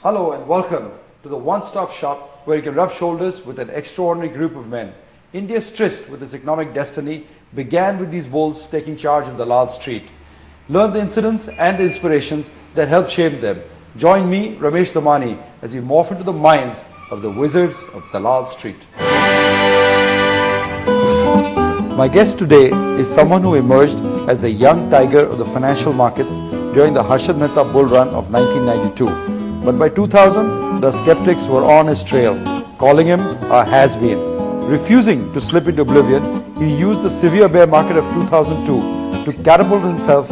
Hello and welcome to the one-stop shop where you can rub shoulders with an extraordinary group of men. India's tryst with its economic destiny began with these bulls taking charge of Dalal Street. Learn the incidents and the inspirations that helped shape them. Join me, Ramesh Damani, as we morph into the minds of the wizards of Dalal Street. My guest today is someone who emerged as the young tiger of the financial markets during the Harshad Mehta bull run of 1992. But by 2000, the skeptics were on his trail, calling him a has-been. Refusing to slip into oblivion, he used the severe bear market of 2002 to catapult himself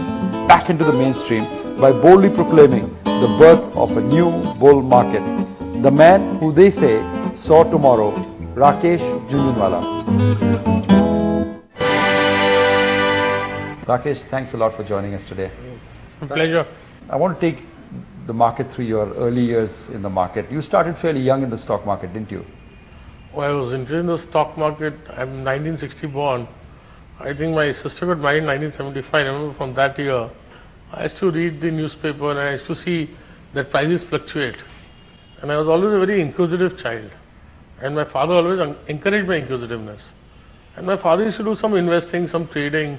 back into the mainstream by boldly proclaiming the birth of a new bull market. The man who they say saw tomorrow, Rakesh Jhunjhunwala. Rakesh, thanks a lot for joining us today. A pleasure. I want to take the market through your early years in the market. You started fairly young in the stock market, didn't you? Well, I was interested in the stock market. I'm 1960 born. I think my sister got married in 1975. I remember from that year, I used to read the newspaper and I used to see that prices fluctuate. And I was always a very inquisitive child. And my father always encouraged my inquisitiveness. And my father used to do some investing, some trading.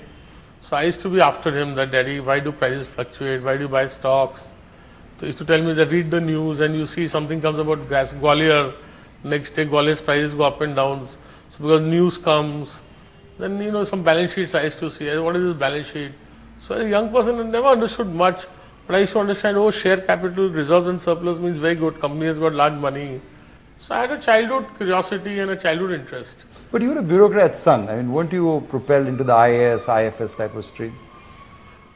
So I used to be after him that, Daddy, why do prices fluctuate? Why do you buy stocks? So he used to tell me that read the news and you see something comes about gas, Gwalior. Next day Gwalior's prices go up and down. So because news comes, then some balance sheets I used to see. What is this balance sheet? So as a young person I never understood much, but I used to understand, share capital, reserves and surplus means very good. Company has got large money. So I had a childhood curiosity and a childhood interest. But you were a bureaucrat's son. I mean, weren't you propelled into the IAS, IFS type of stream?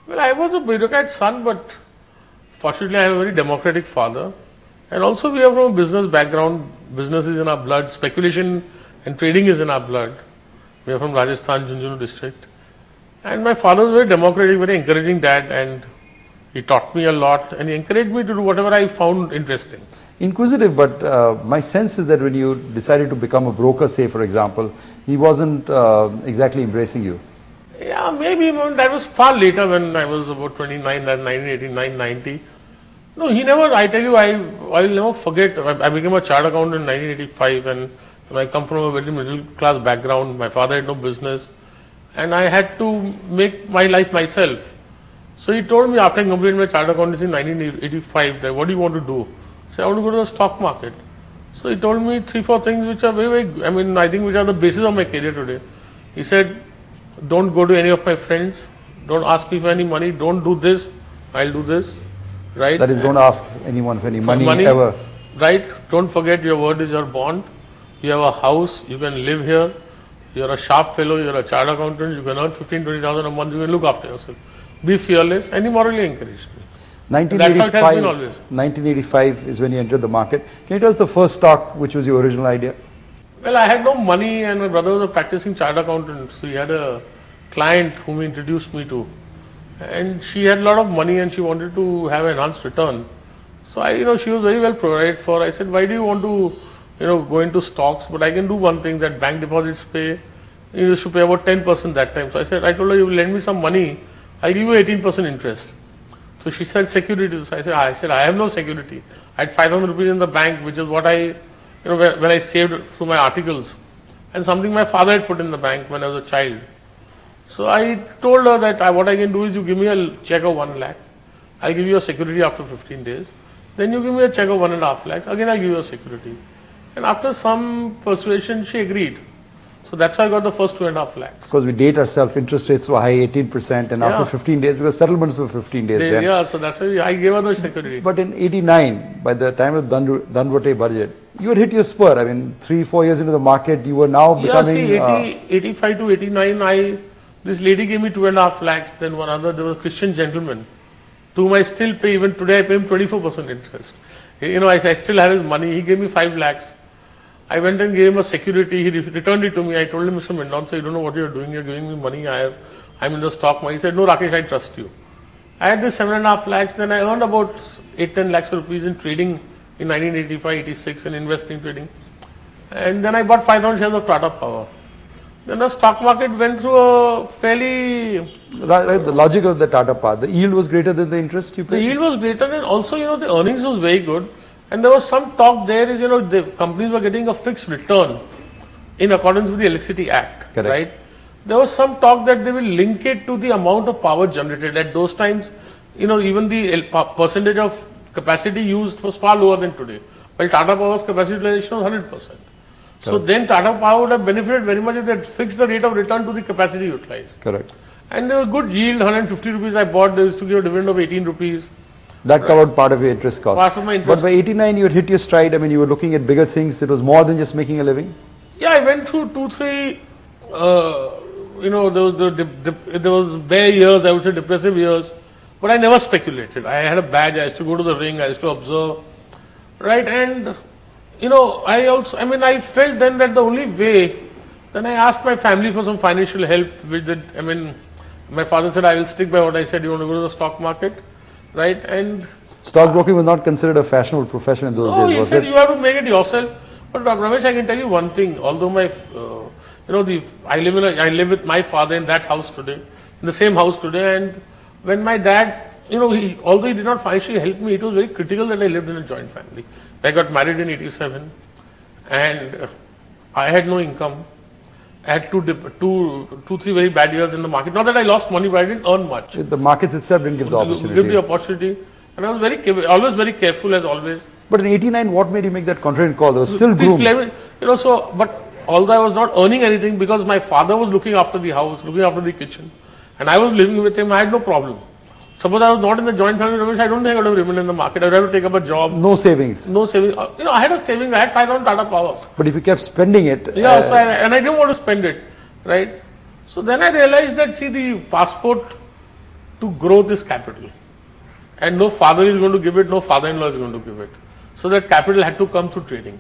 Well, I was a bureaucrat's son, but fortunately I have a very democratic father. And also we are from a business background. Business is in our blood. Speculation and trading is in our blood. We are from Rajasthan, Jhunjhunu district. And my father was very democratic, very encouraging dad, and he taught me a lot and he encouraged me to do whatever I found interesting. Inquisitive, but my sense is that when you decided to become a broker, say for example, he wasn't exactly embracing you. Yeah, maybe that was far later when I was about 29, 1989, 90. No, he never, I tell you, I will never forget, I became a chartered accountant in 1985 and I come from a very middle class background. My father had no business and I had to make my life myself. So he told me after I completed my chartered accountancy in 1985 that what do you want to do? I said I want to go to the stock market. So he told me 3-4 things which are very, I think which are the basis of my career today. He said, don't go to any of my friends, don't ask me for any money, don't do this, I'll do this, right? That is, don't ask anyone for any money ever. Right, don't forget your word is your bond. You have a house, you can live here, you're a sharp fellow, you're a chartered accountant, you can earn 15,000-20,000 a month, you can look after yourself. Be fearless, and he morally encouraged me. 1985 is when you entered the market. Can you tell us the first stock which was your original idea? Well, I had no money and my brother was a practicing chartered accountant. So he had a client whom he introduced me to. And she had a lot of money and she wanted to have enhanced return. So she was very well provided for. I said, why do you want to, go into stocks? But I can do one thing that bank deposits pay. You used to pay about 10% that time. So I told her, you will lend me some money. I'll give you 18% interest. So she said, security. So I said, I have no security. I had 5,000 rupees in the bank, which is what I, when I saved through my articles. And something my father had put in the bank when I was a child. So I told her that what I can do is you give me a check of 1 lakh. I'll give you a security after 15 days. Then you give me a check of 1.5 lakhs. Again, I'll give you a security. And after some persuasion, she agreed. So that's how I got the first 2.5 lakhs. Because we date ourselves, interest rates were high, 18%, and after 15 days, because settlements were 15 days then. Yeah, so that's why I gave her the security. But in 89, by the time of the Dangote budget, you had hit your spur. 3-4 years into the market, you were now becoming... 85 to 89, this lady gave me 2.5 lakhs, then one other, there was a Christian gentleman, to whom I still pay, even today I pay him 24% interest. I still have his money, he gave me 5 lakhs. I went and gave him a security, he returned it to me. I told him, Mr. Mendonca, you don't know what you're doing, you're giving me money, I'm in the stock market. He said, no Rakesh, I trust you. I had this 7.5 lakhs, then I earned about 8-10 lakhs of rupees in trading in 1985-86 in investing trading. And then I bought 5,000 shares of Tata Power. Then the stock market went through a fairly... Right, the logic of the Tata Power, the yield was greater than the interest you paid? The yield was greater and also, the earnings was very good. And there was some talk there is, the companies were getting a fixed return in accordance with the Electricity Act, Correct. right? There was some talk that they will link it to the amount of power generated. At those times, even the percentage of capacity used was far lower than today. While Tata Power's capacity utilization was 100%. So then Tata Power would have benefited very much if they had fixed the rate of return to the capacity utilized. Correct. And there was good yield, 150 rupees I bought, they used to give a dividend of 18 rupees. That covered part of your interest cost. Part of my interest. But by 89 you had hit your stride. I mean, you were looking at bigger things. It was more than just making a living. Yeah, I went through 2-3, there was bare years, I would say depressive years, but I never speculated. I had a badge, I used to go to the ring, I used to observe, right? And, I felt then that the only way, then I asked my family for some financial help, my father said, I will stick by what I said, you want to go to the stock market, right? And Stockbroking was not considered a fashionable profession in those days, he was said it? you have to make it yourself. But Ramesh, I can tell you one thing. Although I live with my father in that house today, in the same house today. And when my dad, although he did not financially help me, it was very critical that I lived in a joint family. I got married in 87, and I had no income. I had three very bad years in the market. Not that I lost money, but I didn't earn much. The markets itself didn't give the opportunity. Give the opportunity. And I was always very careful as always. But in 89, what made you make that contrarian call? There was still gloom. But although I was not earning anything, because my father was looking after the house, looking after the kitchen, and I was living with him, I had no problem. Suppose I was not in the joint family, I don't think I would have remained in the market. I would have to take up a job. No savings. No savings. I had a savings. I had 5,000 Tata Power. But if you kept spending it... Yeah, I didn't want to spend it, right? So then I realized that, the passport to growth is capital. And no father is going to give it, no father-in-law is going to give it. So that capital had to come through trading.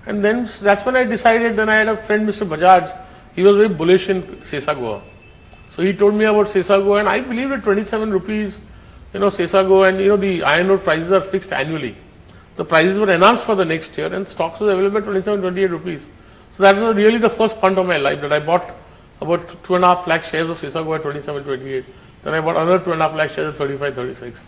And then that's when I decided, then I had a friend, Mr. Bajaj, he was very bullish in Sesago. So he told me about Sesago, and I believed at 27 rupees, Sesago, and the iron ore prices are fixed annually. The prices were enhanced for the next year, and stocks was available at 27, 28 rupees. So that was really the first punt of my life, that I bought about 2.5 lakh shares of Sesago at 27, 28. Then I bought another 2.5 lakh shares at 35, 36.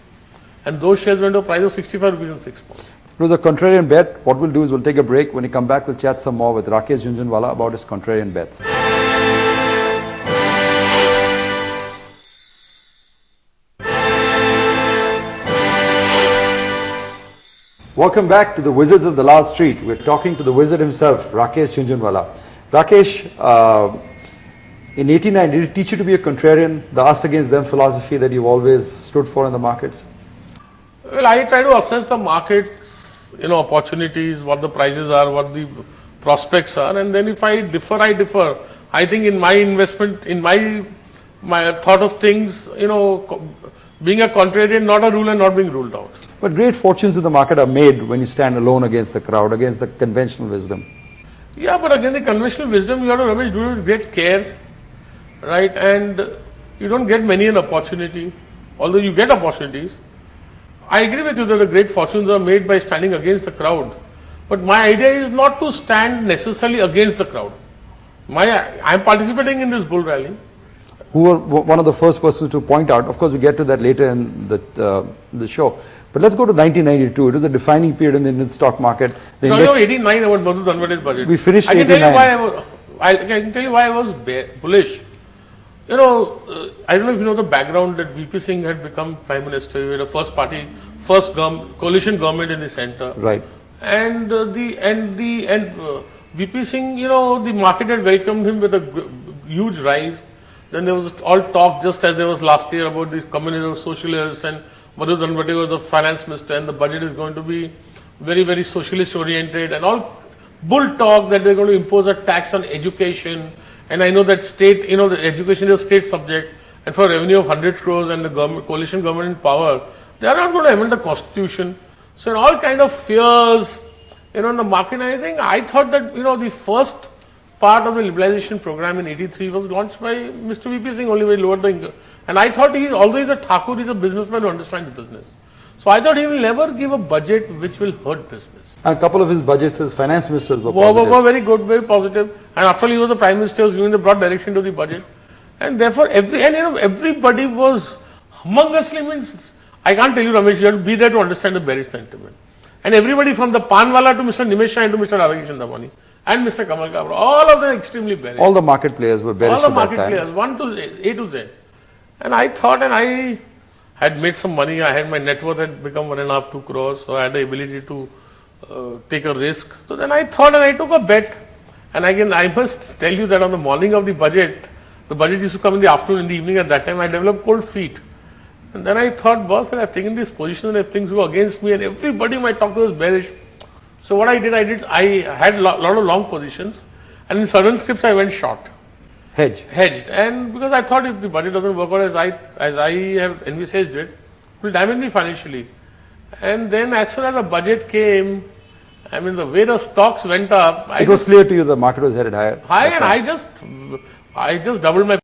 And those shares went to a price of 65 rupees in 6 months. It was a contrarian bet. What we'll do is we'll take a break. When we come back, we'll chat some more with Rakesh Jhunjhunwala about his contrarian bets. Welcome back to the Wizards of Dalal Street. We're talking to the wizard himself, Rakesh Jhunjhunwala. Rakesh, in 89, did it teach you to be a contrarian, the us against them philosophy that you've always stood for in the markets? Well, I try to assess the markets, opportunities, what the prices are, what the prospects are, and then if I differ, I differ. I think in my investment, in my thought of things, being a contrarian, not a rule and not being ruled out. But great fortunes in the market are made when you stand alone against the crowd, against the conventional wisdom. Yeah, but again, the conventional wisdom, you have to do it with great care, right? And you don't get many an opportunity, although you get opportunities. I agree with you that the great fortunes are made by standing against the crowd. But my idea is not to stand necessarily against the crowd. I am participating in this bull rally. Who were one of the first persons to point out, of course we get to that later in the show. But let's go to 1992. It was a defining period in the Indian stock market. The index, 89 about Madhu Dhanwade's budget. We finished I can 89. I can tell you why I was bullish. I don't know if you know the background that VP Singh had become Prime Minister. We had a first coalition government in the center. Right. And VP Singh, the market had welcomed him with a huge rise. Then there was all talk, just as there was last year, about the communism, socialists, and Madhu Dhanwade was the finance minister, and the budget is going to be very, very socialist oriented, and all bull talk that they're going to impose a tax on education. And I know that state, the education is a state subject, and for revenue of 100 crores and the coalition government in power, they are not going to amend the constitution. So all kind of fears, in the market, I thought that, the first part of the liberalization program in 83 was launched by Mr. VP Singh, only very lowered the income. And I thought although he's a Thakur, he's a businessman who understands business. So I thought he will never give a budget which will hurt business. And a couple of his budgets as finance ministers were positive. Were very good, very positive. And after he was the Prime Minister, he was giving the broad direction to the budget. And therefore, everybody was humongously, I can't tell you, Ramesh, you have to be there to understand the bearish sentiment. And everybody from the Panwala to Mr. Nimesh Shah and to Mr. Ravaki Chandamani and Mr. Kamal Kabra, all of them extremely bearish. All the market players were bearish All the at that market time. players, 1 to A to Z. And I thought, and I had made some money, I had my net worth had become 1.5, 2 crores, so I had the ability to take a risk. So then I thought and I took a bet. And again, I must tell you that on the morning of the budget used to come in the afternoon, in the evening. At that time, I developed cold feet. And then I thought, boss, that I've taken this position and if things go against me and everybody might talk to us bearish. So what I had a lot of long positions and in certain scripts I went short. Hedged. And because I thought if the budget doesn't work out as I have envisaged it will damage me financially. And then as soon as the budget came, I mean the way the stocks went up. It was clear to you the market was headed higher. And I just doubled my